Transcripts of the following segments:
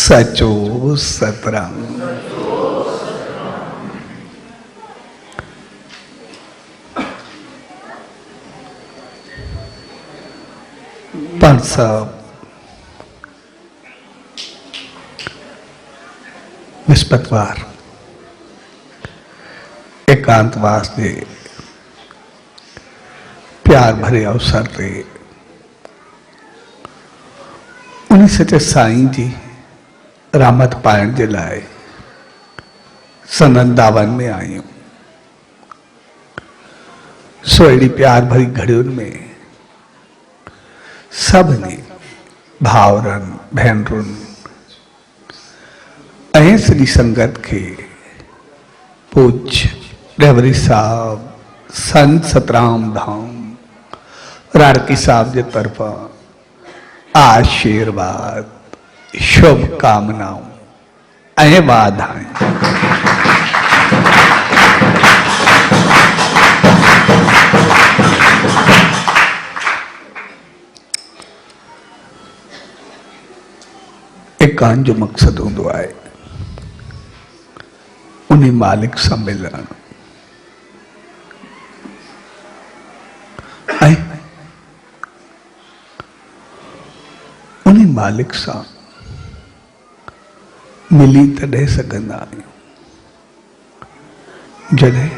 सचो सतरंग। पंत साहब निस्पतवार एकांतवास के प्यार भरे अवसर पे उन्हीं सचे साईं जी रामत पाइण जे लाए सनंदावन में आयूं। सो अड़ी प्यार भरी घड़ियुनि में सभिनी भावरनि भेनरुनि ऐं सॼी संगत के पूज्य रेवरी साहब संत सतराम धाम राड़की साहब जे तरफा आशीर्वाद शुभकामनाओं ऐं वाधायूं। एकांत जो मकसद होंदो आहे उन्हीं मालिक सां मिलण ऐं उन्हीं मालिक सां मिली तॾहिं सघंदा आहियूं जॾहिं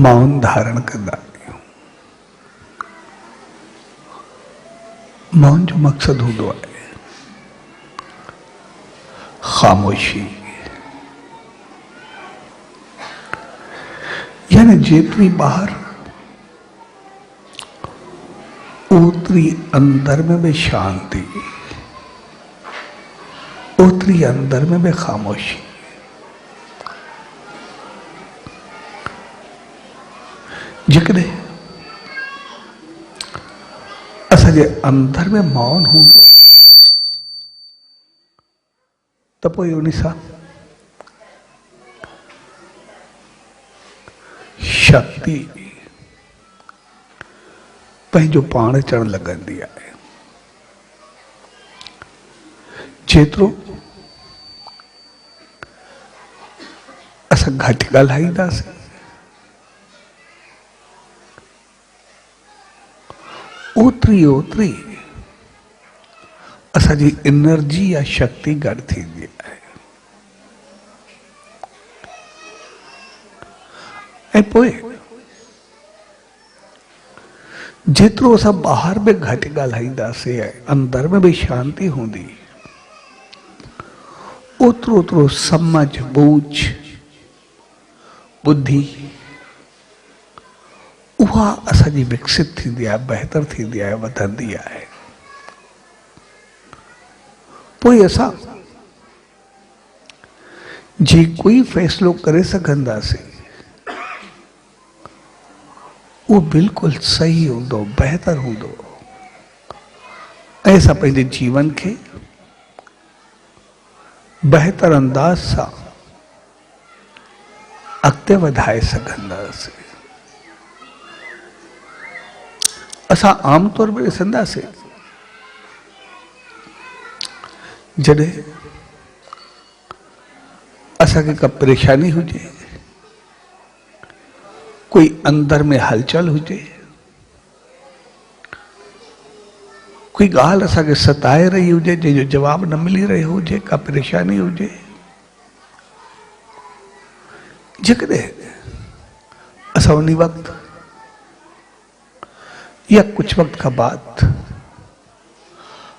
मौन धारण कंदा आहियूं। मौन जो मकसद होंदो आहे खामोशी, यानी जेतरी बाहर उतरी अंदर में भी शांति, उतरी अंदर में भी खामोशी। जेकॾहिं असांजे अंदर में मौन हूंदो त पोइ उन सां शक्ति पंहिंजो पाण अचण लॻंदी आहे। जेतिरो असां घटि ॻाल्हाईंदासीं ओतरी असांजी एनर्जी या शक्ति घटि थींदी आहे। ऐं पोइ जेतिरो असां ॿाहिरि बि घटि ॻाल्हाईंदासीं अंदर में भी शांति हूंदी ओतिरो समझ बूझ बुद्धि उहा असांजी विकसित थींदी आहे, बहितर थींदी आहे, वधंदी आहे। पोइ असां जे कोई फैसलो करे सघंदासीं वो बिल्कुलु सही हूंदो, बहितर हूंदो ऐं असां पंहिंजे जीवन खे बहितर अंदाज सां अॻिते वधाए सघंदासीं। असां आमतौर पर ॾिसंदासीं जॾहिं असांखे का परेशानी हुजे, कोई अंदर में हलचल हुजे, कोई ॻाल्हि असांखे सताए रही हुजे जंहिंजो जवाब न मिली रहियो हुजे, का परेशानी हुजे, जेकॾहिं असां उन वक़्तु या कुछ वक्त का बाद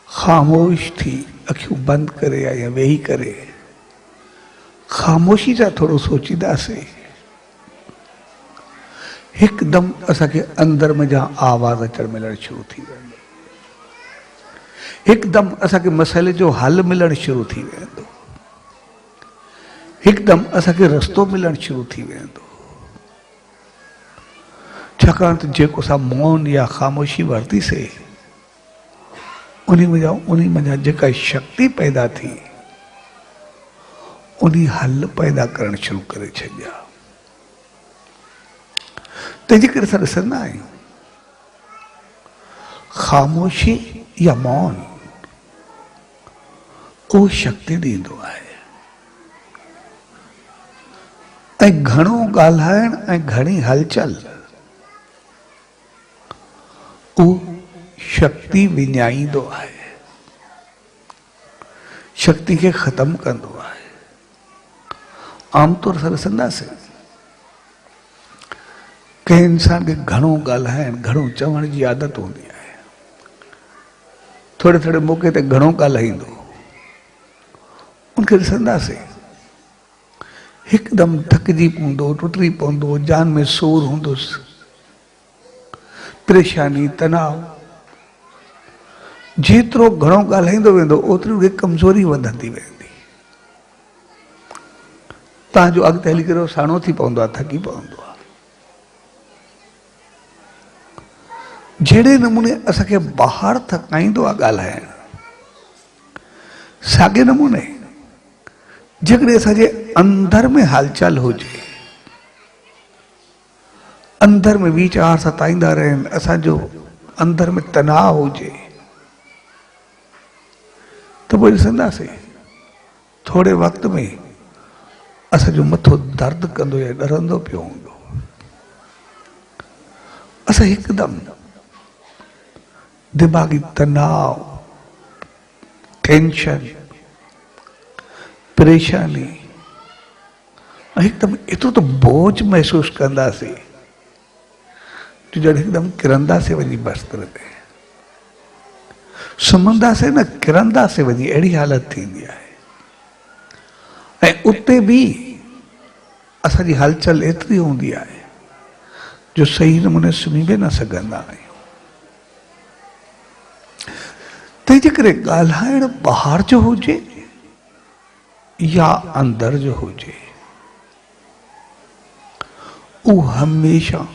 खामोश थी अखियूं बंद करे या वेही करे खामोशी सां थोरो सोचींदासीं हिकदम असांखे अंदर में जा आवाज़ अचण मिलण शुरू थी वेंदो, हिकदम असांखे मसइले जो हल मिलण शुरू थी वेंदो, हिकदम असांखे रस्तो मिलण शुरू थी वेंदो। छाकाणि त जेको असां मौन या ख़ामोशी वरितीसीं उन्हीं में जेका शक्ति पैदा थी उन्हीं हल पैदा करण शुरू करे छॾिया। तंहिंजे करे असां ॾिसंदा आहियूं खामोशी या मौन उहो शक्ति ॾींदो आहे। ऐं घणो ॻाल्हाइण ऐं घणी हलचल उहो शक्ति विञाईंदो आहे, शक्ति खे ख़त्म कंदो आहे। आमतौर सां ॾिसंदासीं कंहिं इंसान खे घणो ॻाल्हाइण घणो चवण जी आदत हूंदी आहे, थोरे थोरे मौक़े ते घणो ॻाल्हाईंदो, उनखे ॾिसंदासीं हिकदमि थकिजी पवंदो, टुटी पवंदो, जान में सूर हूंदुसि, परेशानी तनाव। जेतिरो घणो ॻाल्हाईंदो वेंदो ओतिरी उनखे कमज़ोरी वधंदी वेंदी। तव्हांजो अॻिते हली करे साणो थी पवंदो आहे, थकी पवंदो आहे। जहिड़े नमूने असांखे ॿाहिरि थकाईंदो आहे ॻाल्हाइण, साॻे नमूने जेकॾहिं असांजे अंदर में हलचल हुजे, अंदर में वीचार सताईंदा रहनि, असांजो अंदर में तनाव हुजे, त पोइ ॾिसंदासीं थोरे वक़्त में असांजो मथो दर्द कंदो या ॾरंदो पियो हूंदो। असां हिकदमि दिमाग़ी तनाव, टेंशन, परेशानी, हिकदमि एतिरो त बोझ महसूस कंदासीं जो ॼण हिकदमि किरंदासीं वञी बस्तर ते, सुम्हंदासीं न किरंदासीं वञी, अहिड़ी हालत थींदी आहे। ऐं उते बि असांजी हलचल एतिरी हूंदी आहे जो सही नमूने सुम्ही बि न सघंदा आहियूं। तंहिंजे करे ॻाल्हाइण ॿाहिरि जो हुजे या अंदर जो हुजे, उहो हमेशा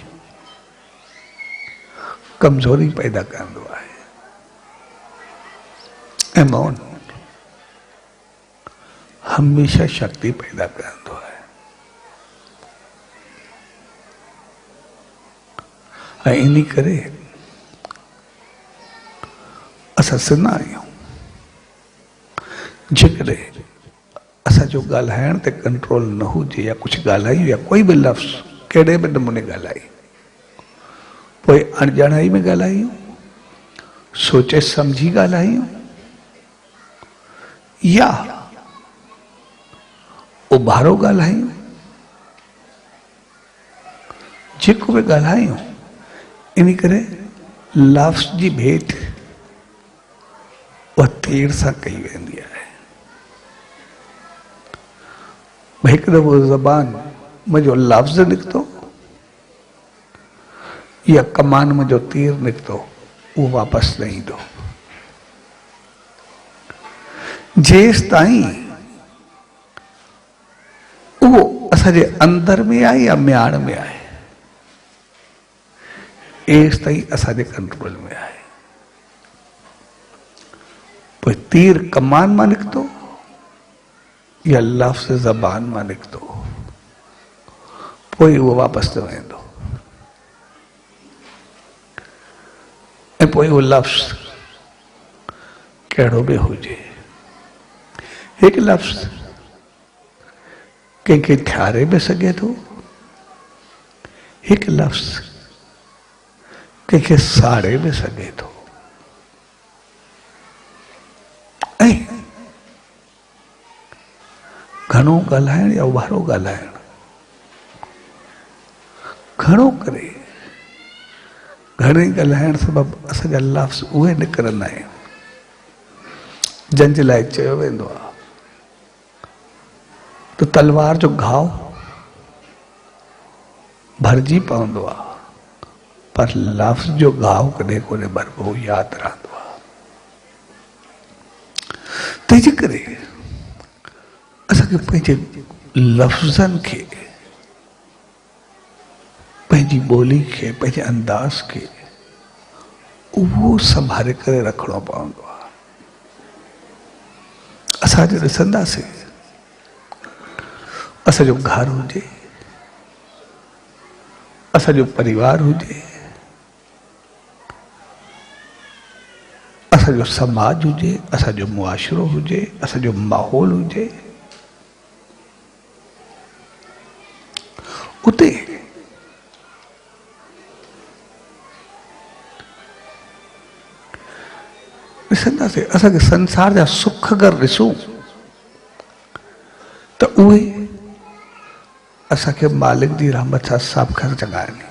कमज़ोरी पैदा कंदो आहे। ऐं मौन हमेशा शक्ति पैदा कंदो आहे। ऐं इन करे असां सिंध आहियूं, जेकॾहिं असांजो ॻाल्हाइण ते कंट्रोल न हुजे या कुझु ॻाल्हायूं या कोई बि लफ़्ज़ कहिड़े बि नमूने ॻाल्हायूं, पोइ अणॼाणाई में ॻाल्हायूं, सोचे सम्झी ॻाल्हायूं या उभारो ॻाल्हायूं, जेको बि ॻाल्हायूं, इन करे लफ़्ज़ जी भेट उहा तीर सां कई वेंदी आहे। हिकु दफ़ो ज़बान मुंहिंजो लफ़्ज़ निकितो या कमान मुंहिंजो तीर निकितो, उहो वापसि न ईंदो। जेसि ताईं उहो असांजे अंदर में आहे या म्याण में आहे, एसि ताईं असांजे कंट्रोल में आहे। पोइ तीर कमान मां निकितो या लफ़्ज़ ज़बान मां निकितो, पोइ उहो वापसि न वेंदो। ऐं पोइ उहो लफ़्ज़ कहिड़ो बि हुजे, हिकु लफ़्ज़ कंहिंखे ठारे बि सघे थो, हिकु लफ़्ज़ कंहिंखे साड़े बि सघे थो। ऐं घणो ॻाल्हाइण या उभारो ॻाल्हाइण, घणो करे घणे ॻाल्हाइण सबबि असांजा लफ़्ज़ उहे निकिरंदा आहिनि जंहिंजे लाइ चयो वेंदो आहे त तलवार जो घाव भरिजी पवंदो आहे, पर लफ़्ज़ जो घाव कॾहिं कोन्हे भरबो, यादि रहंदो आहे। तंहिंजे करे असांखे पंहिंजे लफ़्ज़नि खे, पंहिंजी ॿोली खे, पंहिंजे अंदाज़ खे उहो संभाले करे रखिणो पवंदो आहे। असां अॼु ॾिसंदासीं असांजो घर हुजे, असांजो परिवार हुजे, असांजो समाज हुजे, असांजो मुआशरो हुजे, असांजो माहौल हुजे, उते ॾिसंदासीं असांखे संसार जा सुख अगरि ॾिसूं त उहे असांखे मालिक जी रहमत सां सभु घर चङा आहिनि।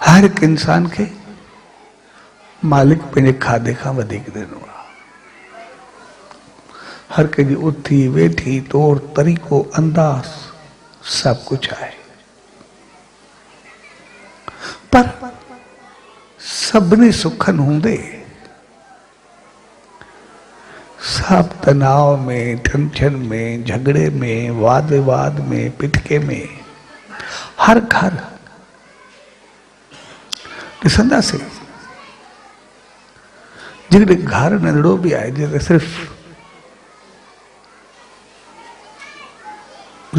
हर हिकु इंसान खे मालिक पंहिंजे खाधे खां वधीक ॾिनो आहे। हर कंहिंजी उथी वेठी तौर तरीक़ो अंदाज़ सभु कुझु आहे, पर सभिनी सुखनि हूंदे सभु तनाव में, टेंशन में, झगड़े में, वाद विवाद में, पिटके में, हर घर ॾिसंदासीं जेकॾहिं घर नंढड़ो बि आहे जिते सिर्फ़ु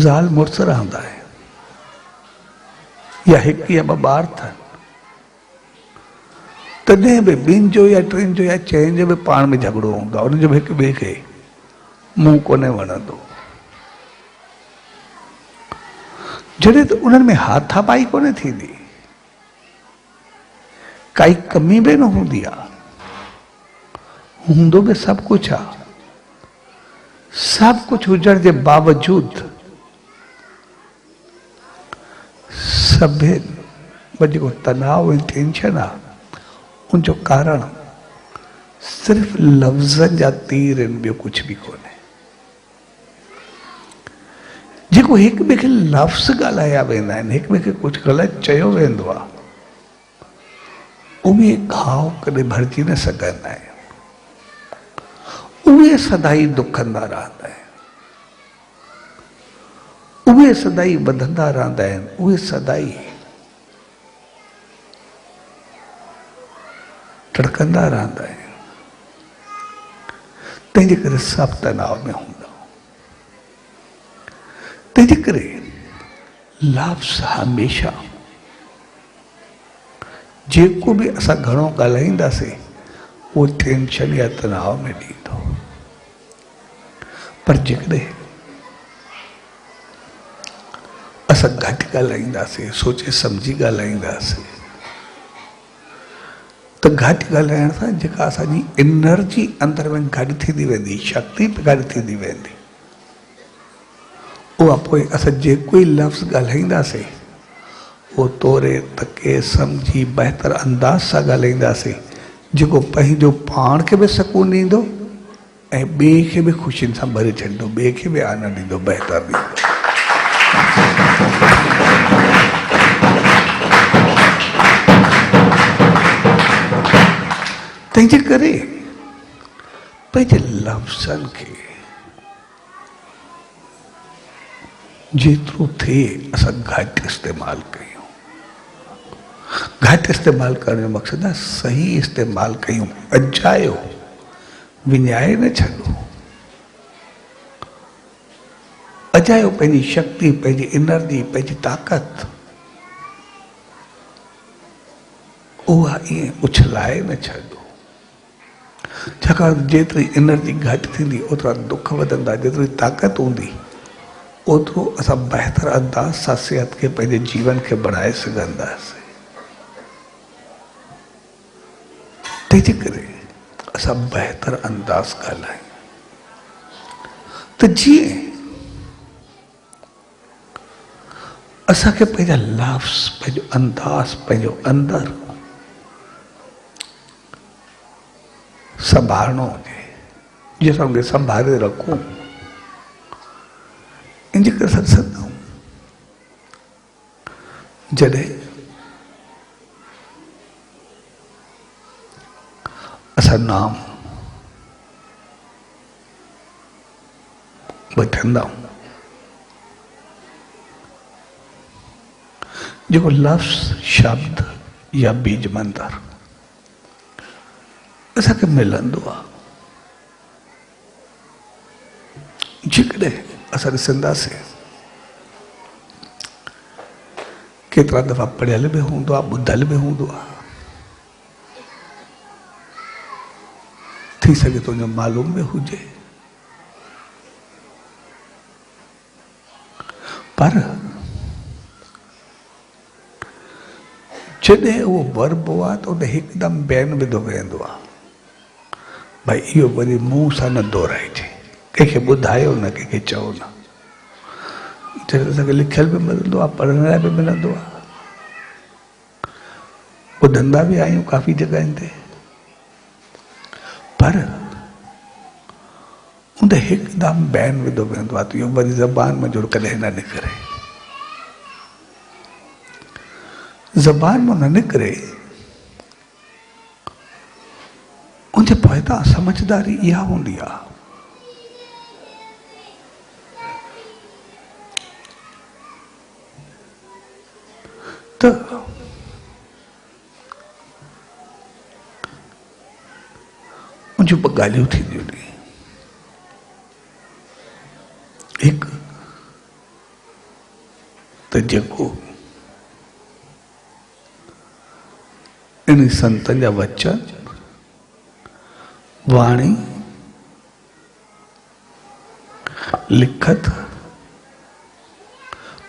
ज़ाल मुड़ुस रहंदा आहिनि या हिकु या ॿ ॿार अथनि, तॾहिं बि ॿिनि जो या टिनि जो या चइनि जो बि पाण में झगड़ो हूंदो आहे, उनजो बि हिकु ॿिए खे मुंहुं कोन्हे वणंदो। जॾहिं त उन्हनि में हाथापाई कोन्हे थींदी, काई कमी बि न हूंदी आहे, हूंदो बि सभु कुझु आहे, सभु कुझु हुजण जे बावजूदि सभिनि जेको तनाव ऐं टेंशन आहे उनजो कारण सिर्फ़ लफ़्ज़नि जा तीर आहिनि, ॿियो कुझु बि कोन्हे। जेको हिकु ॿिए खे लफ़्ज़ ॻाल्हाया वेंदा आहिनि, हिकु ॿिए खे कुझु ग़लति चयो वेंदो आहे, उहे घाव कॾहिं भरिजी न सघंदा आहिनि, उहे सदाई दुखंदा रहंदा आहिनि, उहे सदाई वधंदा रहंदा आहिनि, उहे सदाई टड़कंदा रहंदा आहिनि। तंहिंजे करे सभु तनाव में हूंदा। तंहिंजे करे लफ़्ज़ हमेशा जेको बि असां घणो ॻाल्हाईंदासीं उहो टेंशन या तनाव में ॾींदो, पर जेकॾहिं असां घटि ॻाल्हाईंदासीं, सोचे सम्झी ॻाल्हाईंदासीं, त घटि ॻाल्हाइण सां जेका असांजी एनर्जी अंदर में गॾु थींदी वेंदी, शक्ति गॾु थींदी वेंदी, उहा पोइ असां जेको ई लफ़्ज़ ॻाल्हाईंदासीं उहो तोरे तके सम्झी बहितर अंदाज़ सां ॻाल्हाईंदासीं, जेको पंहिंजो पाण खे बि सुकून ॾींदो ऐं ॿिए खे बि ख़ुशियुनि सां भरे छॾींदो, ॿिए खे बि आनंद ॾींदो, बहितर ॾींदो। तंहिंजे करे पंहिंजे लफ़्ज़नि खे जेतिरो थिए असां घटि इस्तेमालु कयूं। घटि इस्तेमालु करण जो मक़सदु आहे सही इस्तेमालु कयूं, अजायो विञाए न छॾो, अजायो पंहिंजी शक्ति, पंहिंजी एनर्जी, पंहिंजी ताक़त उहा ईअं उछलाए न छॾो, छाकाणि जेतिरी एनर्जी घटि थींदी ओतिरा दुख वधंदा, जेतिरी ताक़त हूंदी ओतिरो असां बहितर अंदाज़ सां सिहत खे, पंहिंजे जीवन खे बढ़ाए सघंदासीं। तंहिंजे करे असां बहितर अंदाज़ ॻाल्हायूं त जीअं असांखे पंहिंजा लफ़्ज़, पंहिंजो अंदाज़, पंहिंजो अंदरि संभालणो हुजे, जीअं असां उनखे संभाले रखूं। इन जे करे सत्संग जॾहिं असां नाम वठंदा आहियूं, जेको लफ़्ज़, शब्द या बीज मंत्र असांखे मिलंदो आहे, जेकॾहिं असां ॾिसंदासीं केतिरा दफ़ा पढ़ियल बि हूंदो आहे, ॿुधल बि हूंदो आहे, थी सके तो जो मालूम में हुजे, पर जॾहिं उहो वर्ब हुआ त उन हिकदमि बैन विधो वेंदो आहे, भाई इहो वरी मुंहं सां न दोहराइजे, कंहिंखे ॿुधायो न, कंहिंखे चओ न। जॾहिं असांखे लिखियल बि मिलंदो आहे, पढ़ण लाइ बि मिलंदो आहे, ॿुधंदा बि आहियूं काफ़ी जॻहियुनि ते, पर उन हिकदमि बैन विधो वेंदो आहे त इहो वरी ज़बान में जो कॾहिं न निकिरे, ज़बान में न निकिरे। उनजे पोइतां समझदारी इहा हूंदी आहे त मुंहिंजूं ॿ ॻाल्हियूं थींदियूं आहिनि। हिकु त जेको इन संतनि जा वचन, वाणी, लिखत,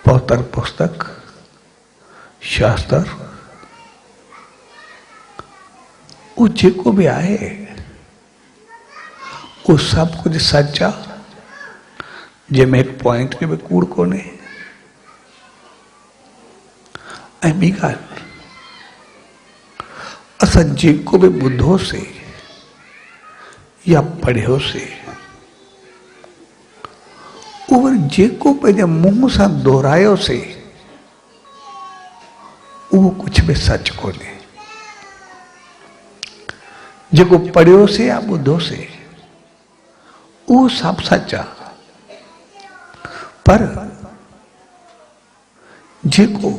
पौतर पुस्तक, शास्त्र, वो जेको भी आहे वो सब कुछ सच आ, जंहिंमें एक पॉइंट के भी कूड़ कोन्हे। ऐं ॿी ॻाल्हि, असां जेको भी ॿुधोसीं या पढ़ियोसीं, उहो जेको पंहिंजे मुंहं सां दोहरायोसीं उहो कुछ भी सच कोन्हे। जेको पढ़ियोसीं या ॿुधोसीं उहो सभु सच आहे, पर जेको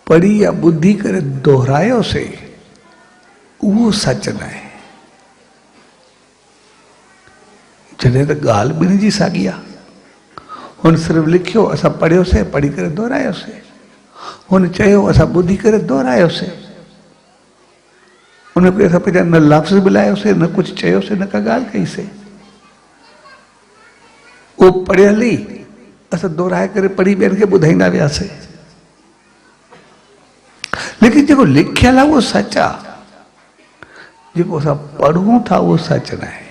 पढ़ी या ॿुधी करे दोहरायोसीं उहो सच न आहे। जॾहिं त ॻाल्हि ॿिन्ही जी साॻी आहे। हुन सिर्फ़ु लिखियो, असां पढ़ियोसीं, पढ़ी करे दोहरायोसीं। हुन चयो, असां ॿुधी करे दोहरायोसीं। उन में असां पंहिंजा न लफ़्ज़ मिलायोसीं, न कुझु चयोसीं, न का ॻाल्हि कईसीं। उहो पढ़ियल ई असां दोहराए करे पढ़ी ॿियनि खे ॿुधाईंदा वियासीं। लेकिन जेको लिखियल आहे उहो सच आहे, जेको असां पढ़ूं था उहो सच न आहे।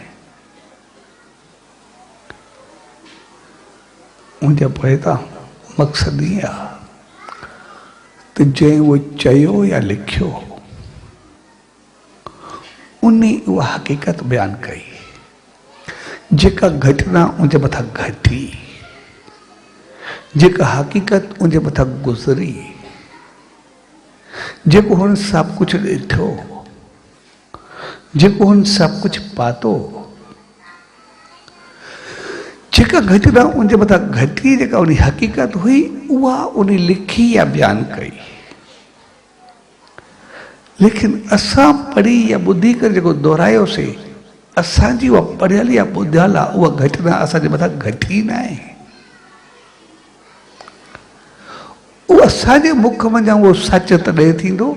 उनजे पोइतां मक़सदु इहो आहे त जंहिं उहो चयो या लिखियो उन उहा हक़ीक़त बयानु कई, जेका घटना उनजे मथां घटी, जेका हक़ीक़त उनजे मथां गुज़री, जेको हुन सभु कुझु ॾिठो, जेको हुन सभु कुझु पातो, जेका घटना उनजे मथां घटी, जेका उन हक़ीक़त हुई, उहा उन लिखी या बयानु कई। लेकिन असां पढ़ी या ॿुधी करे जेको दोहरायोसीं, असांजी उहा पढ़ियल या ॿुधियल आहे, उहा घटना असांजे मथां घटी न आहे। उहो असांजे मुख वञा उहो सच तॾहिं थींदो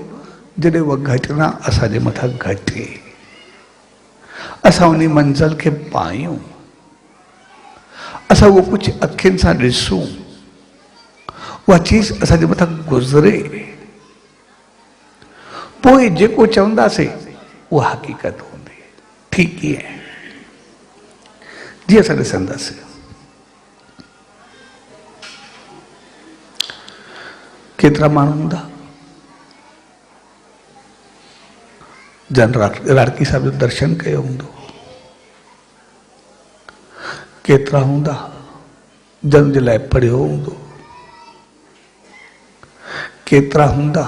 जॾहिं उहा घटना असांजे मथां घटे, असां उन मंज़िल खे पायूं, असां उहो कुझु अखियुनि सां ॾिसूं, उहा चीज़ असांजे मथां गुज़रे, पोइ जेको चवंदासीं उहा हक़ीक़त हूंदी। ठीकु कीअं? जीअं असां ॾिसंदासीं, केतिरा माण्हू हूंदा जन राड़की साहिब जो दर्शन कयो हूंदो, केतिरा हूंदा जन जे लाइ पढ़ियो हूंदो, केतिरा हूंदा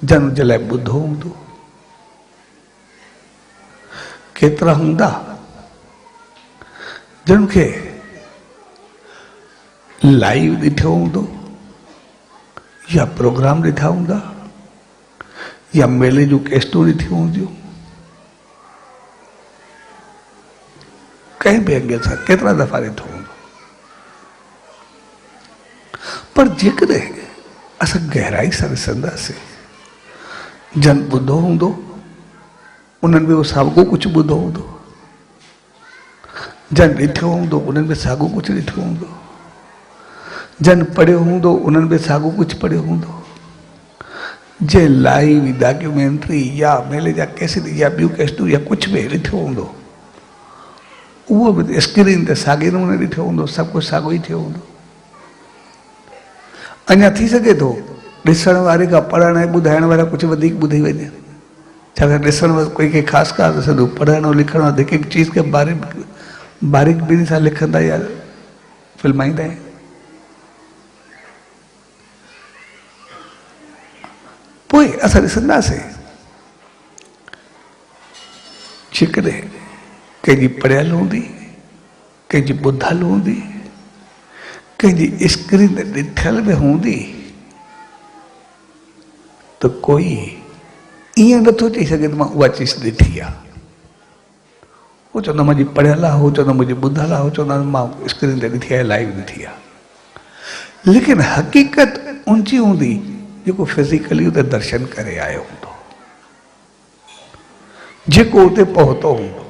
जन जे लाइ ॿुधो हूंदो, केतिरा हूंदा जन खे लाइव ॾिठो हूंदो या प्रोग्राम ॾिठा हूंदा या मेले जूं केस्टूं ॾिठियूं हूंदियूं। कंहिं बि एंगल सां केतिरा दफ़ा ॾिठो हूंदो, पर जेकॾहिं असां गहराई सां ॾिसंदासीं, जन ॿुधो हूंदो उन्हनि बि साॻियो कुझु ॿुधो हूंदो, जन ॾिठो हूंदो उन्हनि बि साॻियो कुझु ॾिठो हूंदो, जन पढ़ियो हूंदो उन्हनि बि साॻियो कुझु पढ़ियो हूंदो। जे लाइव डॉक्यूमेंट्री या मेले जा कैसेट या ॿियूं कैसेटूं या कुझु बि ॾिठो हूंदो, उहो बि स्क्रीन ते साॻे नमूने ॾिठो हूंदो, सभु कुझु साॻियो ई थियो हूंदो। अञा थी सघे थो ॾिसण वारे खां पढ़ण ऐं ॿुधाइण वारा कुझु वधीक ॿुधी वञनि, छाकाणि ॾिसण वारो कोई खे ख़ासि ख़ासि ॾिसंदो, पढ़ण ऐं लिखण वारो हिकु हिकु चीज़ खे बारीक ॿिनी सां लिखंदा या फिल्माईंदा आहिनि। पोइ असां ॾिसंदासीं जेकॾहिं कंहिंजी पढ़ियल हूंदी, कंहिंजी ॿुधल हूंदी, कंहिंजी स्क्रीन ते ॾिठल बि हूंदी, त कोई ईअं नथो चई सघे त मां उहा चीज़ ॾिठी आहे। हू चवंदो मुंहिंजी पढ़ियल आहे, हू चवंदो मुंहिंजी ॿुधल आहे, हू चवंदो मां स्क्रीन ते ॾिठी आहे, लाइव ॾिठी आहे। लेकिन हक़ीक़त ऊंची हूंदी जेको फिज़िकली उते दर्शन करे आयो हूंदो, जेको उते पहुतो हूंदो।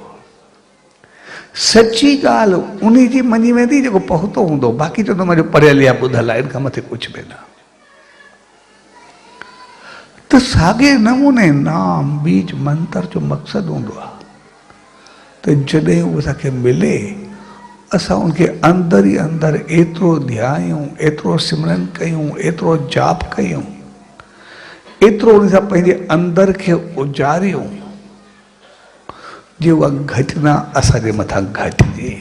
सची ॻाल्हि उन जी मञी वेंदी जेको पहुतो हूंदो, बाक़ी चवंदो मुंहिंजो पढ़ियल या ॿुधल आहे, इन खां मथे कुझु बि न। त साॻे नमूने नाम बीज मंत्र जो मक़सदु हूंदो आहे त जॾहिं उहो असांखे मिले असां उनखे अंदरि ई अंदरि एतिरो ध्यायूं, एतिरो सिमरन कयूं, एतिरो जाप कयूं, एतिरो उन सां पंहिंजे अंदरि खे उजारियूं जे उहा घटना असांजे मथां घटिजे,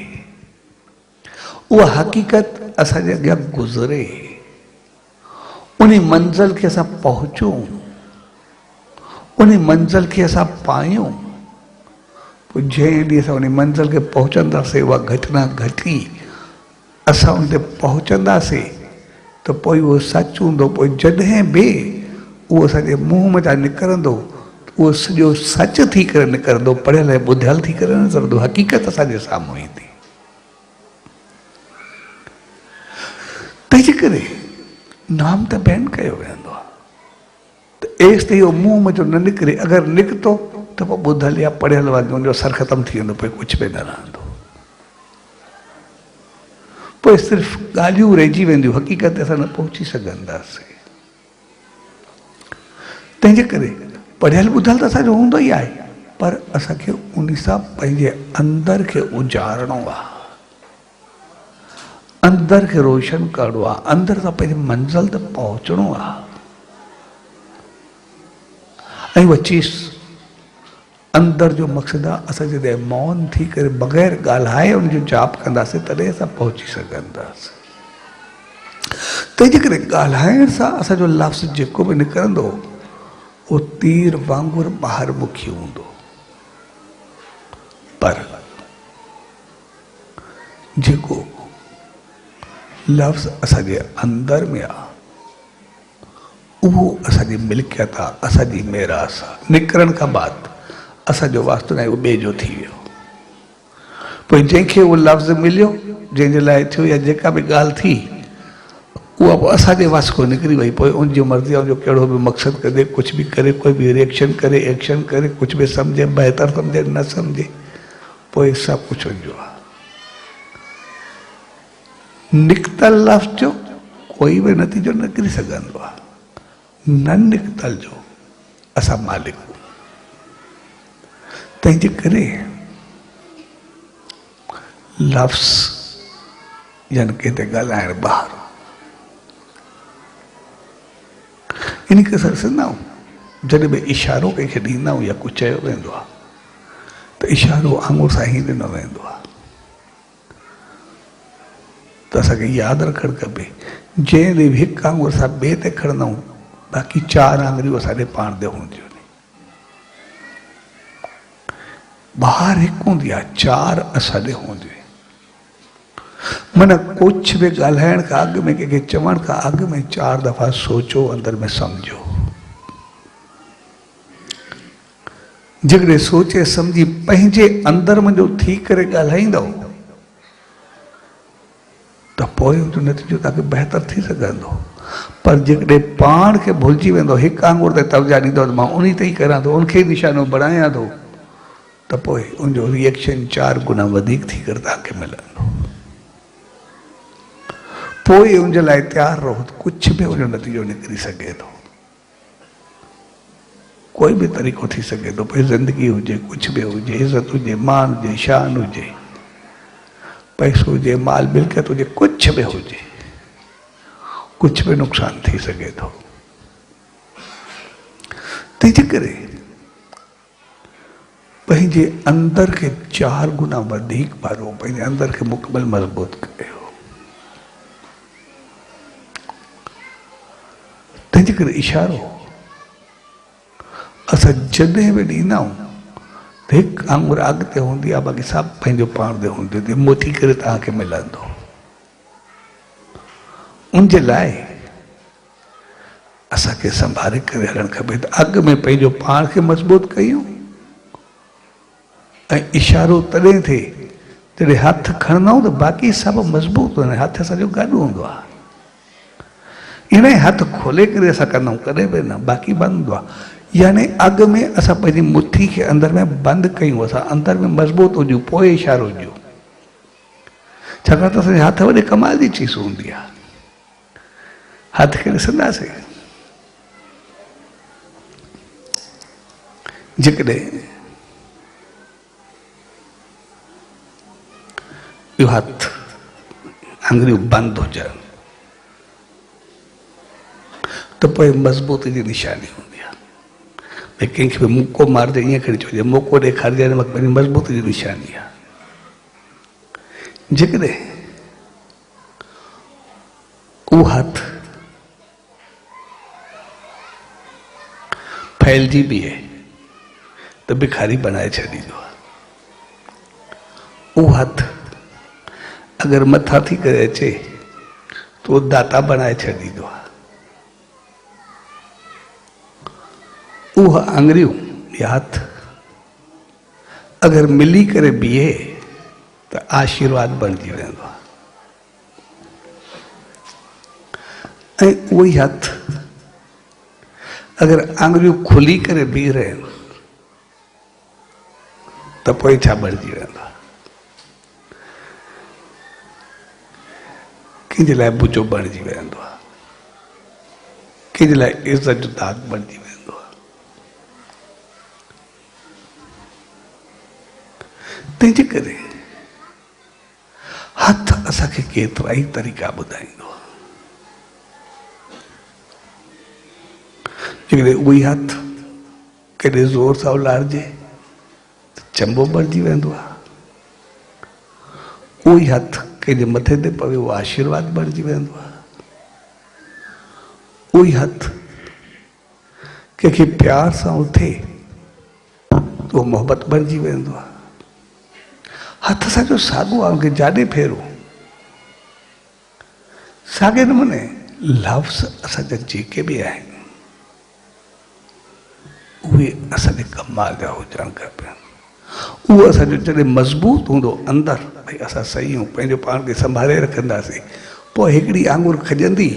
उहा हक़ीक़त असांजे अॻियां गुज़रे, उन मंज़िल खे असां पहुचूं, उन मंज़िल खे असां पायूं। पोइ जंहिं ॾींहुं असां उन मंज़िल खे पहुचंदासीं, उहा घटना घटी, असां उन ते पहुचंदासीं त पोइ उहो सच हूंदो। पोइ जॾहिं बि उहो असांजे मुंहं मां निकिरंदो उहो सॼो सच थी करे निकिरंदो, पढ़ियल ऐं ॿुधियल थी करे न निकिरंदो, हक़ीक़त असांजे साम्हूं ईंदी। तंहिंजे करे नाम त बैन कयो वेंदो आहे त एस ते इहो मुंहं मां जो न निकिरे, अगरि निकितो त पोइ ॿुधल या पढ़ियल वांगुरु उनजो सर ख़तमु थी वेंदो, पोइ कुझु बि न रहंदो, पोइ सिर्फ़ु ॻाल्हियूं रहिजी वेंदियूं, हक़ीक़त ते असां न पहुची सघंदासीं। तंहिंजे करे पढ़ियल ॿुधल त असांजो हूंदो ई आहे, पर असांखे उन सां पंहिंजे अंदरि खे उजारणो आहे, अंदरि खे रोशन करणो आहे, अंदरि सां पंहिंजे मंज़िल ते पहुचणो आहे। ऐं उहा चीज़ अंदरि जो मक़सदु आहे असां जॾहिं मौन थी करे बग़ैर ॻाल्हाए उनजो जाप कंदासीं तॾहिं असां पहुची सघंदासीं। तंहिंजे करे ॻाल्हाइण सां असांजो लफ़्ज़ जेको बि निकिरंदो उहो तीर वांगुरु ॿाहिरि मुखी हूंदो, पर जेको लफ़्ज़ असांजे अंदरि में आहे उहो असांजी मिल्कियत आहे, असांजी मेरास आहे। निकिरण खां बाद असांजो वास्तो न आहे, उहो ॿिए जो थी वियो। पोइ जंहिंखे उहो लफ़्ज़ मिलियो, जंहिंजे लाइ थियो या जेका बि ॻाल्हि थी, उहा पोइ असांजे वास खां निकिरी वई। पोइ उनजी मर्ज़ी आहे, उनजो कहिड़ो बि मक़सदु करे, कुझु बि करे, कोई बि रिएक्शन करे, एक्शन करे, कुझु बि सम्झे, बहितर सम्झे, न सम्झे, पोइ सभु कुझु उनजो आहे। निकितल लफ़्ज़ जो कोई बि नतीजो न निकिरी सघंदो आहे, न निकितल जो असां मालिक। तंहिंजे करे लफ़्ज़ यानी कंहिं ते ॻाल्हाइणु ॿाहिरि, इन खे असां ॾिसंदा आहियूं जॾहिं बि इशारो कंहिंखे ॾींदा आहियूं या कुझु चयो वेंदो आहे त इशारो आङुर सां ई ॾिनो वेंदो आहे। त असांखे यादि रखणु खपे, जंहिं ॾींहुं बि हिकु आङुर सां ॿिए ते खणंदा आहियूं, बाक़ी 4 आङुरियूं असांजे पाण ते हूंदियूं आहिनि। ॿाहिरि हिकु हूंदी आहे, 4 असांजे हूंदियूं आहिनि। माना कुझु बि ॻाल्हाइण खां अॻु में, कंहिंखे चवण खां अॻु में 4 दफ़ा सोचो, अंदरि में सम्झो। जेकॾहिं सोचे सम्झी पंहिंजे अंदरि में जो थी करे ॻाल्हाईंदव त पोइ उनजो नतीजो तव्हांखे बहितर थी सघंदो। पर जेकॾहिं पाण खे भुलिजी वेंदो, हिकु आङुर ते तवजा ॾींदो त मां उन ते ई करां थो, उनखे ई निशानो बणायां थो, तो पोइ उनजो रिएक्शन 4 गुना वधीक थी करे तव्हांखे मिलंदो। पोइ उनजे लाइ तयारु रहो, कुछ भी उनजो नतीजो निकिरी सघे थो, कोई भी तरीक़ो थी सघे थो। पोइ ज़िंदगी हुजे, कुछ भी हुजे, इज़त हुजे, मान हुजे, शान हुजे, पैसो हुजे, माल मिल्कियत हुजे, कुछ भी हुजे, कुछ भी नुक़सान थी सघे थो। तंहिंजे करे पंहिंजे अंदर के 4 गुना वधीक वारो पंहिंजे अंदर के मुकमल मज़बूत कयो। तंहिंजे करे इशारो असां जॾहिं बि ॾींदा आहियूं त हिकु आङुर अॻिते हूंदी आहे, बाक़ी सभु पंहिंजो पाण ते हूंदो, त मोती करे तव्हांखे मिलंदो। उनजे लाइ असांखे संभाले करे हलणु खपे। त अॻु में पंहिंजो पाण खे मज़बूत कयूं ऐं इशारो तॾहिं थिए जॾहिं हथु खणंदा आहियूं त बाक़ी सभु मज़बूत हूंदा आहिनि। हथु असांजो गॾु हूंदो आहे, इन हथु खोले करे असां कंदा आहियूं, कॾहिं बि न, बाक़ी बंदि हूंदो आहे। यानी अॻु में असां पंहिंजी मुठी खे अंदर में बंदि कयूं, असां अंदर में मज़बूत हुजूं, पोइ इशारो हुजूं। छाकाणि त असांजे हथ वॾे कमाल जी चीज़ हूंदी आहे। हथ खे ॾिसंदासीं, जेकॾहिं इहो हथु आङुरियूं बंदि हुजनि त पोइ मज़बूती जी निशानी हूंदी आहे। भई कंहिंखे बि मुको मारिजे, ईअं खणी चइजे, मौक़ो ॾेखारिजे, पंहिंजी मज़बूती जी निशानी आहे। जेकॾहिं उहो हथु फैलिजी बीहे त भिखारी बनाए छॾींदो आहे। उहो हथु अगरि मथां थी करे अचे त उहो दाता बनाए छॾींदो आहे। उहा आङुरियूं या हथु अगरि मिली करे बीहे त आशीर्वाद बणिजी वेंदो आहे। ऐं उहो ई हथु अगरि आङुरियूं खुली करे बीह रहिनि त पोइ छा बणिजी वेंदो आहे? कंहिंजे लाइ बुजो बणिजी वेंदो आहे, कंहिंजे लाइ इज़त जो दाग बणिजी वेंदो आहे। तंहिंजे करे हथु असांखे केतिरा ई तरीक़ा ॿुधाईंदो आहे। जेकॾहिं उहो ई हथु केॾे ज़ोर सां उलारिजे त चंबो बणिजी वेंदो आहे। उहो ई हथु कंहिंजे मथे ते पवे, उहो आशीर्वाद बणिजी वेंदो आहे। उहो ई हथु कंहिंखे प्यार सां उथे त उहो मोहबत बणिजी वेंदो आहे। हथु असांजो साॻियो आहे, उनखे जाॾे फेरो साॻे नमूने लफ़्ज़ असांजा जेके बि आहिनि उहे असांजे कमाल जा हुजणु खपनि। उहो असांजो जॾहिं मज़बूत हूंदो अंदरि, भई असां सही आहियूं, पंहिंजो पाण खे संभाले रखंदासीं, पोइ हिकिड़ी आङुर खजंदी,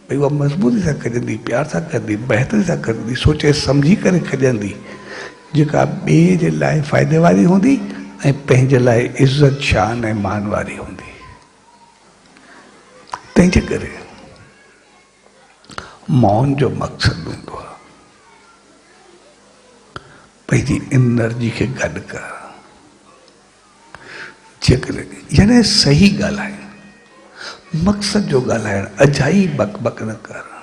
भई उहा मज़बूती सां खजंदी, प्यार सां कंदी, बहितरी सां कंदी, सोचे सम्झी करे खजंदी, जेका ॿिए जे लाइ फ़ाइदे वारी हूंदी ऐं पंहिंजे लाइ इज़त शान ऐं मान वारी हूंदी। तंहिंजे करे मौन जो मक़सदु हूंदो आहे पंहिंजी एनर्जी खे गॾु कर। जेकॾहिं यानी सही ॻाल्हाइणु, मक़सद जो ॻाल्हाइणु, अजाई बक बक न करणु।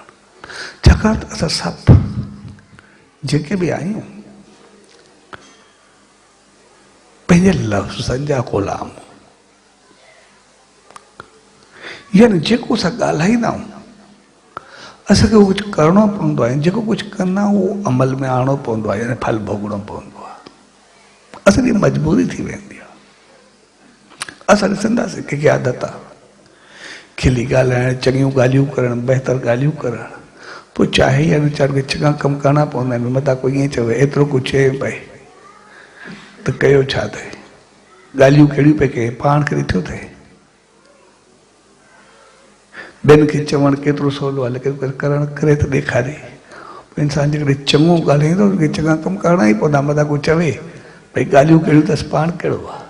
छाकाणि त असां सभु जेके बि आहियूं पंहिंजे लफ़्ज़नि जा ग़ुलाम, यानी जेको असां ॻाल्हाईंदा आहियूं असांखे उहो कुझु करिणो पवंदो आहे, जेको कुझु कंदा आहियूं उहो अमल में आणणो पवंदो आहे, यानी फल भोगणो पवंदो आहे। असांजी मजबूरी थी वेंदी आहे। असां ॾिसंदासीं कंहिंखे आदत आहे खिली ॻाल्हाइणु, चङियूं ॻाल्हियूं करणु, बहितर ॻाल्हियूं करणु, पोइ चाहे या वीचार खे चङा कमु करणा पवंदा आहिनि। मथां कोई ईअं चवे एतिरो कुझु चए पए त कयो छा थिए, ॻाल्हियूं कहिड़ियूं पिए कजे, पाण खे ॾिठो थिए। ॿियनि खे चवणु केतिरो सवलो आहे, लेकिन करणु करे त ॾेखारे। इंसान जेकॾहिं चङो ॻाल्हाईंदो, उनखे चङा कमु करणा ई पवंदा, मथां को चवे भाई ॻाल्हियूं कहिड़ियूं अथसि, पाण कहिड़ो आहे।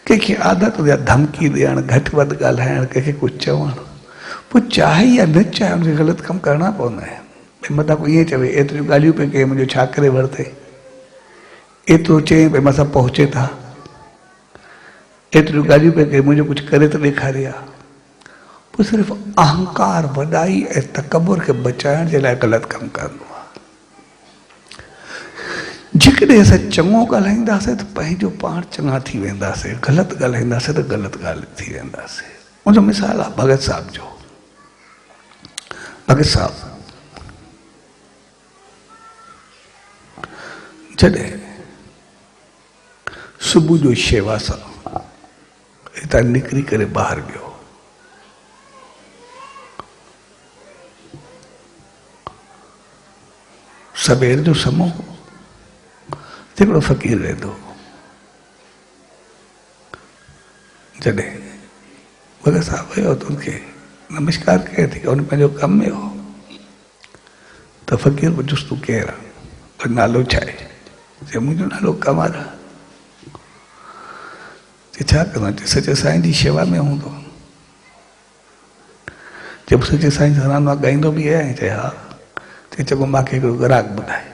कंहिंखे आदत हुजे धमकी ॾियणु, घटि वधि ॻाल्हाइणु, कंहिंखे कुझु चवणु, पोइ चाहे या न चाहे हुनखे ग़लति कमु करणा पवंदा आहिनि। भई मथां को ईअं चवे एतिरियूं ॻाल्हियूं पिया कई, मुंहिंजो छा करे वरिते, एतिरो चई भई मथां पहुचे था, एतिरियूं ॻाल्हियूं पिया कई, मुंहिंजो कुझु करे त ॾेखारे आहे। पोइ सिर्फ़ु अहंकार, वॾाई ऐं तकबुर खे बचाइण जे लाइ ग़लति कमु करणो आहे। जेकॾहिं असां चङो ॻाल्हाईंदासीं त पंहिंजो पाण चङा थी वेंदासीं, ग़लति ॻाल्हाईंदासीं त ग़लति ॻाल्हि थी वेंदासीं। उनजो मिसाल आहे भगत साहिब जो। भगत साहिब जॾहिं सुबुह जो शेवा सां हितां निकिरी करे ॿाहिरि वियो, सवेर जो समय हिकिड़ो फ़क़ीर रहंदो। जॾहिं भगत साहिब वियो त उनखे नमस्कार कयो थी, उन पंहिंजो कम में हो त फ़क़ीर पुछुसि तूं केरु आहे, पर नालो छा आहे? चए मुंहिंजो नालो कमर आहे। चए छा कंदो? चए सचे साईं जी शेवा में हूंदो। चए सचे साईं जा नाला ॻाईंदो बि आहे? चए हा। चए चङो मूंखे हिकिड़ो ग्राहक ॿुधाए।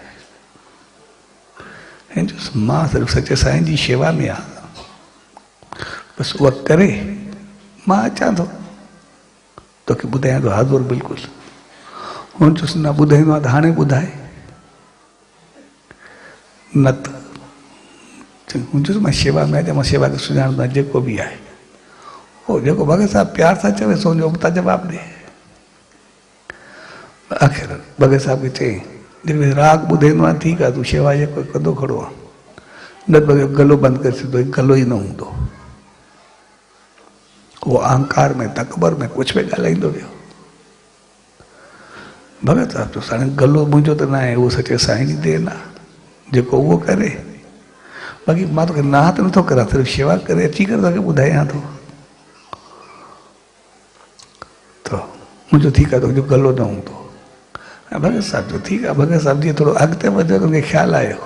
ऐं चयुसि मां सिर्फ़ु सचे साईं जी शेवा में आहियां, बसि उहा करे मां अचां थो, तोखे ॿुधायां थो हाज़ुर बिल्कुलु। हुन चयुसि न ॿुधाईंदो आहे त हाणे ॿुधाए, न त हुन चयुसि मां शेवा में आहियां, मां शेवा खे सुञाणंदो आहियां जेको बि आहे। हो जेको भगत साहिब प्यार सां चवे सो उनजो उल्टा जवाबु ॾे। आख़िर भगत साहिब खे चई जेकॾहिं राग ॿुधाईंदो आहे ठीकु आहे, तूं शेवा जेको कंदो खड़ो आहे, न त गलो बंदि करे छॾींदो, गलो ई न हूंदो। उहो अहंकार में, तकबर में कुझु बि ॻाल्हाईंदो वियो। भगत साहिब चयोसि हाणे गलो मुंहिंजो त न आहे, उहो सचे साईं जी देन आहे, जेको उहो करे। बाक़ी मां तोखे ना त नथो करां, सिर्फ़ु शेवा करे अची करे तोखे ॿुधायां थो। त मुंहिंजो ठीकु आहे, तुंहिंजो गलो न हूंदो। ऐं भगत साहिब जो ठीकु आहे। भगत साहिब जीअं थोरो अॻिते वधियो त हुनखे ख़्यालु आयो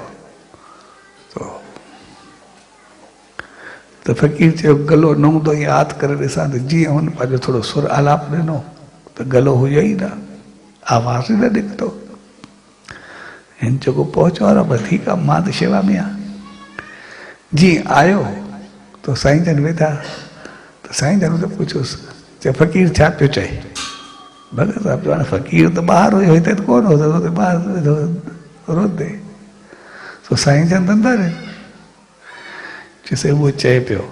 त फ़क़ीर चयो गलो न हूंदो, यादि करे ॾिसां त जीअं हुन पंहिंजो थोरो सुर आलाप ॾिनो त गलो हुयो ई न, आवाज़ ई न निकितो। हिन जेको पहुचो आहे बसि ठीकु आहे, मां त शेवा में आहियां। जीअं आयो त साईं जन वेठा, त साईं जन त पुछियोसि, चए फ़क़ीर छा पियो चए? भगत साहिब चयो हाणे फ़क़ीर त ॿाहिरि हुयो, हिते त कोन हो, ॿाहिरि रोते। सो साईं जन अंदरि चइसि उहो चए पियो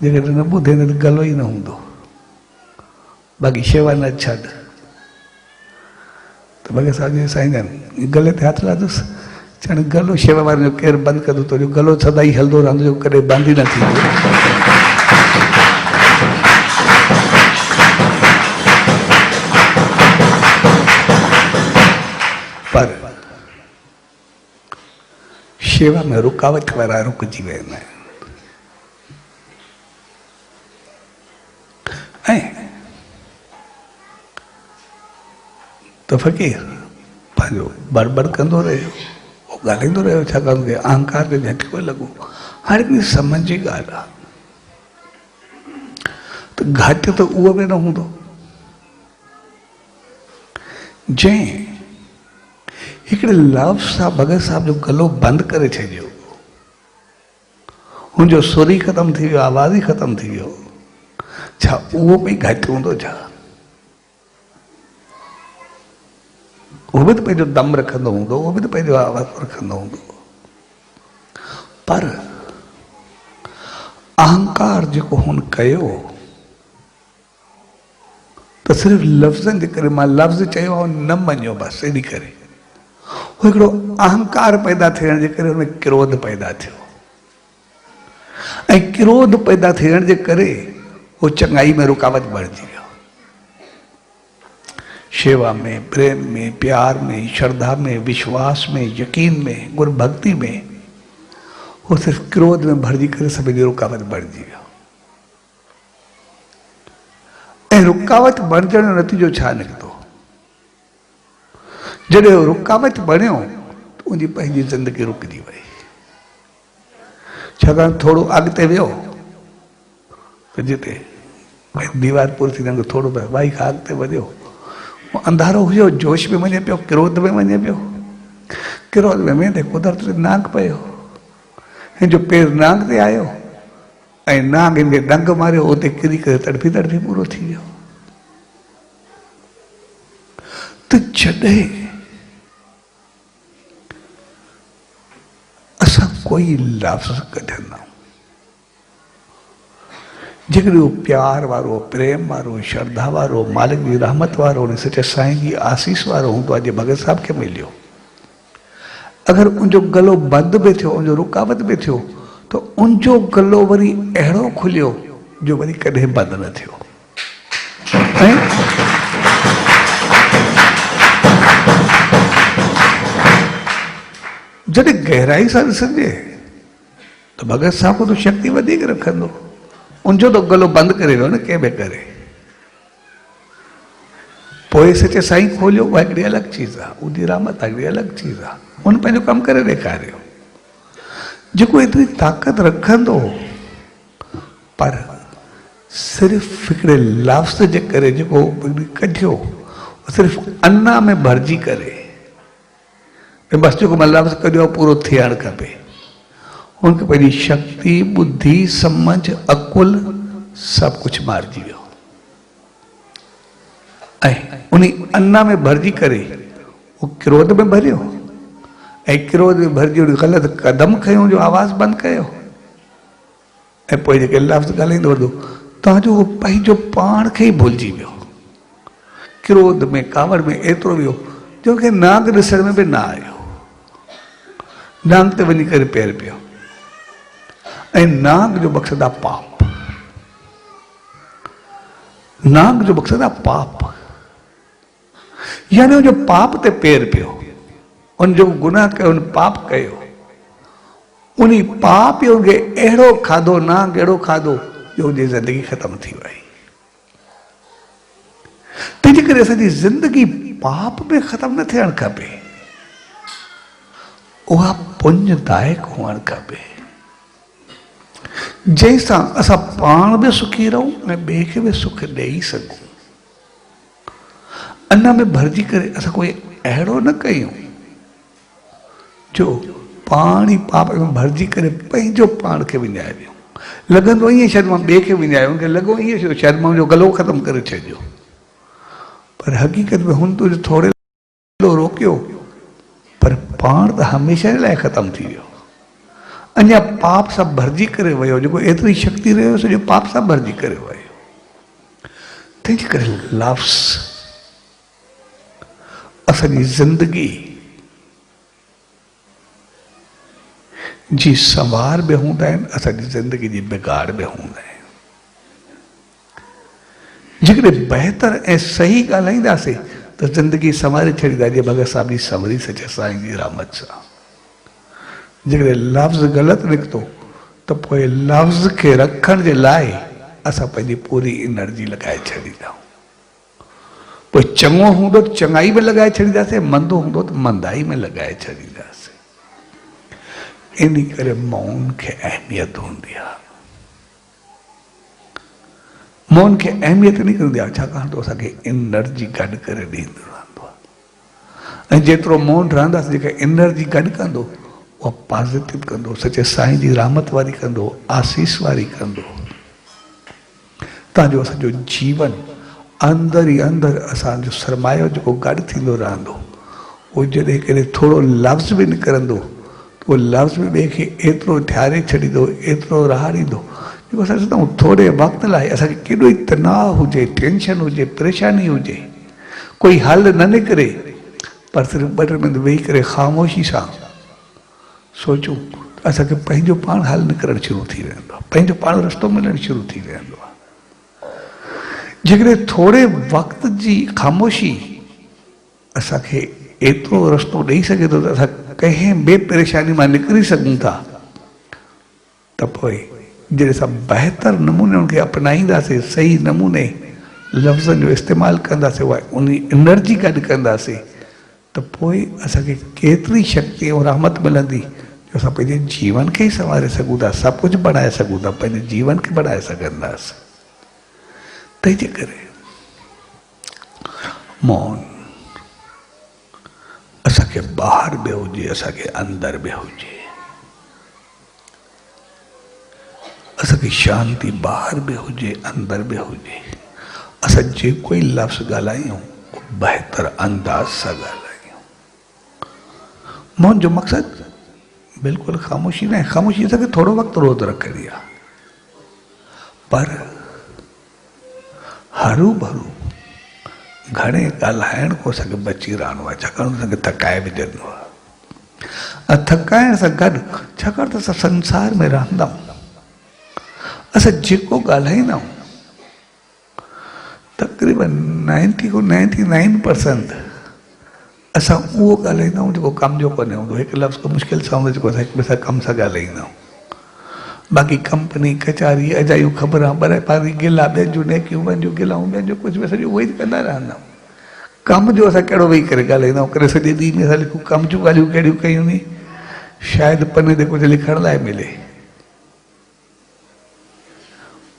जेकॾहिं न ॿुधे न त गलो ई न हूंदो, बाक़ी शेवा न छॾ। त भगत साहिब जी साईं जन गले ते हथु लाथुसि, चवण गलो शेवा वारे जो केरु बंदि कंदो, तुंहिंजो गलो सदाई हलंदो रहंदो, कॾहिं बंदि ई न थींदो। पर शेवा में रुकावट वारा रुकिजी वेंदा आहिनि। ऐं त फ़क़ीर पंहिंजो बड़बड़ कंदो रहियो, ॻाल्हाईंदो रहियो, छाकाणि त अहंकार खे झटको लॻो। हाणे बि सम्झ जी ॻाल्हि आहे त घटि त उहो बि न हूंदो जंहिं हिकिड़े लफ़्ज़ सां भगत साहिब जो गलो बंदि करे छॾियो, हुनजो सुर ई ख़तमु थी वियो, आवाज़ ई ख़तमु थी वियो। छा उहो बि घटि हूंदो? छा उहो बि त पंहिंजो दम रखंदो हूंदो, उहो बि त पंहिंजो आवाज़ रखंदो हूंदो। पर अहंकार जेको हुन कयो त सिर्फ़ु लफ़्ज़नि जे करे, मां लफ़्ज़ चयो आहे न मञियो, बसि एॾी करे हू हिकिड़ो अहंकार पैदा थियण जे करे हुनमें क्रोध पैदा थियो, ऐं क्रोध पैदा थियण जे करे हू चङाई में रुकावट बणिजी वियो। शेवा में, प्रेम में, प्यार में, श्रद्धा में, विश्वास में, यकीन में, गुरु भक्ति में वो सिर्फ क्रोध में भरजी करे सभिनी रुकावट बणिजी वियो। ऐं रुकावट बणजण जो नतीजो छा निकितो? जॾहिं रुकावट बणियो त उनजी पंहिंजी ज़िंदगी रुकिजी वई। छाकाणि थोरो अॻिते वियो त जिते दीवार पूरी थी थोरो भाई खां अॻिते वधियो, अंधारो हुयो, जोश में वञे पियो, क्रोध में वञे पियो। क्रोध में वेंदे कुदरत ते नांग पियो, हिन जो पेर नांग ते आयो ऐं नांग हिन खे डंग मारियो, उते किरी करे तड़फी तड़फी पूरो थी वियो। त जॾहिं असां कोई लफ़्ज़ कढंदा, जेकॾहिं उहो प्यार वारो, प्रेम वारो, श्रद्धा वारो, मालिक जी रहमत वारो, सचे साईं जी आसीस वारो हूंदो आहे, जीअं भगत साहब खे मिलियो, अगरि उनजो गलो बंदि बि थियो, उनजो रुकावट बि थियो, त उनजो गलो वरी अहिड़ो खुलियो जो वरी कॾहिं बंदि न थियो। ऐं जॾहिं गहराई सां ॾिसजे त भगत साहब को तो शक्ति वधीक रखंदो, उनजो तो गलो बंदि करे वियो न कंहिं बि करे। पोइ सचे साईं खोलियो, उहा हिकिड़ी अलॻि चीज़ आहे, उनजी रहमत आहे, हिकिड़ी अलॻि चीज़ आहे, उन पंहिंजो कमु करे ॾेखारियो। जेको एतिरी ताक़त रखंदो पर सिर्फ़ु हिकिड़े लफ़्ज़ जे करे जेको कढियो, सिर्फ़ु अन्ना में भरिजी करे, बसि जेको मां लफ़्ज़ कढियो पूरो थियणु खपे। उनखे पंहिंजी शक्ति, बुद्धि, समझ, अकुल सभु कुझु मारिजी वियो ऐं उन अन्ना में भरिजी करे उहो क्रोध में भरियो ऐं क्रोध में भरिजी ग़लति कदम खयूं, जो आवाज़ बंदि कयो ऐं पोइ जेके लफ़्ज़ ॻाल्हाईंदो वठो, तव्हांजो उहो पंहिंजो पाण खे ई भुलिजी वियो। क्रोध में, कावड़ में एतिरो वियो जो खे नांग ॾिसण में बि न आयो, नांग ते वञी करे पैर पियो ऐं नांग जो मक़सदु आहे पाप, नांग जो मक़सदु आहे पाप, यानी उनजो पाप ते पैर पियो, उन जो गुनाह कयो, उन पाप कयो, उन पाप ई उनखे अहिड़ो खाधो, नांग अहिड़ो खाधो जो उनजी ज़िंदगी ख़तम थी वई। तंहिंजे करे असांजी ज़िंदगी पाप में ख़तम न थियणु खपे, उहा पुण्यदायक हुअणु खपे, जंहिंसां असां पाण बि सुखी रहूं ऐं ॿिए खे बि सुख ॾेई सघूं। अञा में भरिजी करे असां कोई अहिड़ो न कयूं जो पाण ई पाप में भरिजी करे पंहिंजो पाण खे विञाए वियूं। लॻंदो ईअं शायदि मां ॿिए खे विञायो, उनखे लॻो ईअं शायदि मां उनजो गलो ख़तमु करे छॾियो, पर हक़ीक़त में हुन तुंहिंजो थोरे रोकियो, पर पाण त हमेशह लाइ ख़तमु थी वियो। अञा पाप सां भरिजी करे वियो, जेको एतिरी शक्ति रहियो सॼो पाप सां भरिजी करे वियो। तंहिंजे करे लफ़्ज़ असांजी ज़िंदगी जी संवार बि हूंदा आहिनि, असांजी ज़िंदगी जी बिगाड़ बि हूंदा आहिनि। जेकॾहिं बहितर ऐं सही ॻाल्हाईंदासीं त ज़िंदगी संवारे छॾींदा, जीअं भगत साहब जी संवरी सचे साईं जी रहमत सां। जेकॾहिं लफ़्ज़ ग़लति निकितो त पोइ लफ़्ज़ खे रखण जे लाइ असां पंहिंजी पूरी एनर्जी लॻाए छॾींदा। पोइ चङो हूंदो त चङाई में लॻाए छॾींदासीं, मंदो हूंदो त मंदाई में लॻाए छॾींदासीं। इन करे मौन खे अहमियत हूंदी आहे। मौन खे अहमियत नहीं कंदी आहे, छाकाणि त असांखे एनर्जी गॾु करे ॾींदो रहंदो आहे। ऐं जेतिरो मौन रहंदासीं, जेका एनर्जी गॾु कंदो उहा पॉज़िटिव कंदो, सचे साईं जी रहमत वारी कंदो, आसीस वारी कंदो। तव्हांजो असांजो जीवन अंदरि ई अंदरि असांजो सरमायो जेको गॾु थींदो रहंदो, उहो जॾहिं कॾहिं थोरो लफ़्ज़ बि निकिरंदो त उहो लफ़्ज़ बि ॿिए खे एतिरो ठारे छॾींदो, एतिरो रहारींदो, जेको असां चवंदा आहियूं थोरे वक़्त लाइ असांखे केॾो ई तनाव हुजे, टेंशन हुजे, परेशानी हुजे, कोई हल न निकिरे, पर सिर्फ़ु 2 मिंट वेही करे ख़ामोशी सां सोचूं त असांखे पंहिंजो पाण हल निकिरणु शुरू थी वेंदो आहे, पंहिंजो पाण रस्तो मिलणु शुरू थी वेंदो आहे। जेकॾहिं थोरे वक़्त जी ख़ामोशी असांखे एतिरो रस्तो ॾेई सघे थो त असां कंहिं बि परेशानी मां निकिरी सघूं था, त पोइ जॾहिं असां बहितर नमूने उनखे अपनाईंदासीं, सही नमूने लफ़्ज़नि जो इस्तेमालु कंदासीं, उहा उन एनर्जी गॾु कंदासीं, त पोइ असांखे केतिरी शक्ति ऐं रहमत मिलंदी जो असां पंहिंजे जीवन खे ई संवारे सघूं था, सभु कुझु बणाए सघूं था, पंहिंजे जीवन खे बणाए सघंदासीं। तंहिंजे करे मौन असांखे ॿाहिरि बि हुजे, असांखे अंदरि बि हुजे। असांखे शांती ॿाहिरि बि हुजे, अंदरि बि हुजे। असां जेको ई लफ़्ज़ ॻाल्हायूं बहितर अंदाज़ सां ॻाल्हायूं। मौन जो मक़सदु बिल्कुलु ख़ामोशी न आहे। ख़ामोशी असांखे थोरो वक़्तु रोज़ रखणी आहे, पर हरू भरू घणे ॻाल्हाइण को असांखे बची रहणो आहे, छाकाणि असांखे थकाए बि ॾिनो आहे। ऐं थकाइण सां गॾु, छाकाणि त असां संसार में रहंदा आहियूं, असां जेको ॻाल्हाईंदा आहियूं तक़रीबन 99% असां उहो ॻाल्हाईंदा आहियूं जेको कम जो कोन्हे हूंदो। हिकु लफ़्ज़ को मुश्किल सां हूंदो जेको असां हिक ॿिए सां कम सां ॻाल्हाईंदा आहियूं। बाक़ी कंपनी कचारी अजायूं ख़बरां ॿरे पारी गिला ॿियनि जूं नेकियूं ॿियनि जूं गिलाऊं ॿियनि जो कुझु बि सॼो उहो ई कंदा रहंदा आहियूं। कम जो असां कहिड़ो वेही करे ॻाल्हाईंदा आहियूं, करे सॼे ॾींहं में असां लिखूं कम जूं ॻाल्हियूं कहिड़ियूं कयूं नी, शायदि पने ते कुझु लिखण लाइ मिले।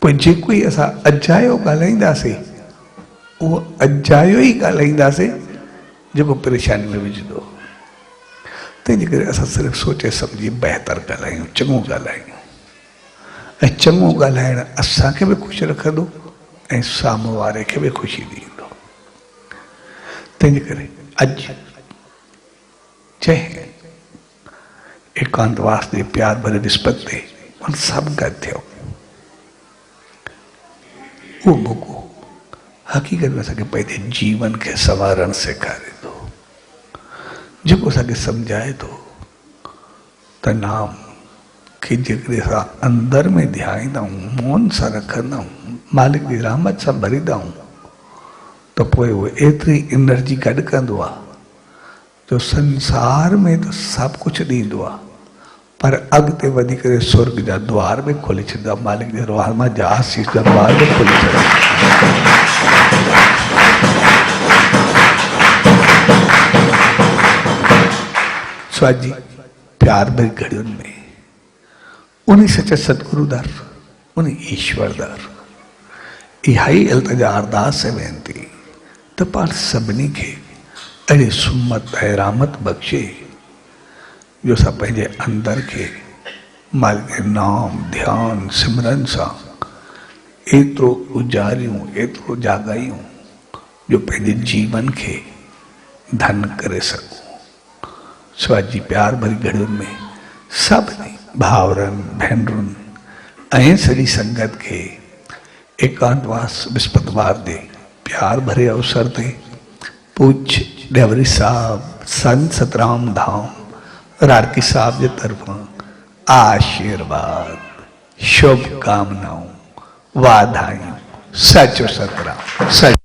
पोइ जेको ई असां अजायो ॻाल्हाईंदासीं उहो अजायो ई ॻाल्हाईंदासीं जेको परेशानी में विझंदो। तंहिंजे करे असां सिर्फ़ु सोचे सम्झी बहितर ॻाल्हायूं, चङो ॻाल्हायूं। ऐं चङो ॻाल्हाइण असांखे बि ख़ुशि रखंदो ऐं साम्हूं वारे खे बि ख़ुशी ॾींदो। तंहिंजे करे अॼु चए एकांतवास जे प्यार भरे विस्पति ते पाण सभु गॾु थियो। उहो मौक़ो हक़ीक़त में असांखे पंहिंजे जीवन खे संवारणु सेखारे थो, जेको असांखे सम्झाए थो त नाम खे जेकॾहिं असां अंदरि में ध्याईंदा आहियूं, मौन सां रखंदा आहियूं, मालिक जी रहमत सां भरींदा आहियूं, त पोइ उहो एतिरी एनर्जी गॾु कंदो आहे जो संसार में त सभु कुझु ॾींदो आहे, पर अॻिते वधी करे स्वर्ग जा द्वार बि खोले छॾींदा। मालिक जे रहमत जा आसीस जा द्वार बि खोले छॾींदा। स्वाजी प्यार भरी घड़ियुनि में उन सच सतगुरु दर, उन ईश्वर दर इहा ई इल्तिजा अरदास ऐं वेनती त पाण सभिनी खे अहिड़ी सुमत ऐं रहमत बख़्शे जो असां पंहिंजे अंदर खे मालिक जे नाम ध्यान सिमरन सां एतिरो उजारियूं, एतिरो जाॻायूं जो पंहिंजे जीवन खे धन करे सघूं। स्वाजी प्यार भरी घड़ियुनि में सभिनी भाउरनि भेनरुनि ऐं सॼी संगत खे एकांतवास विस्पतिवार जे प्यार भरे अवसर ते पूज्य डेवरी साहब संत सतराम धाम रारकी साहब जे तरफ़ां आशीर्वाद, शुभकामनाऊं, वाधायूं। सचो सतराम, सच।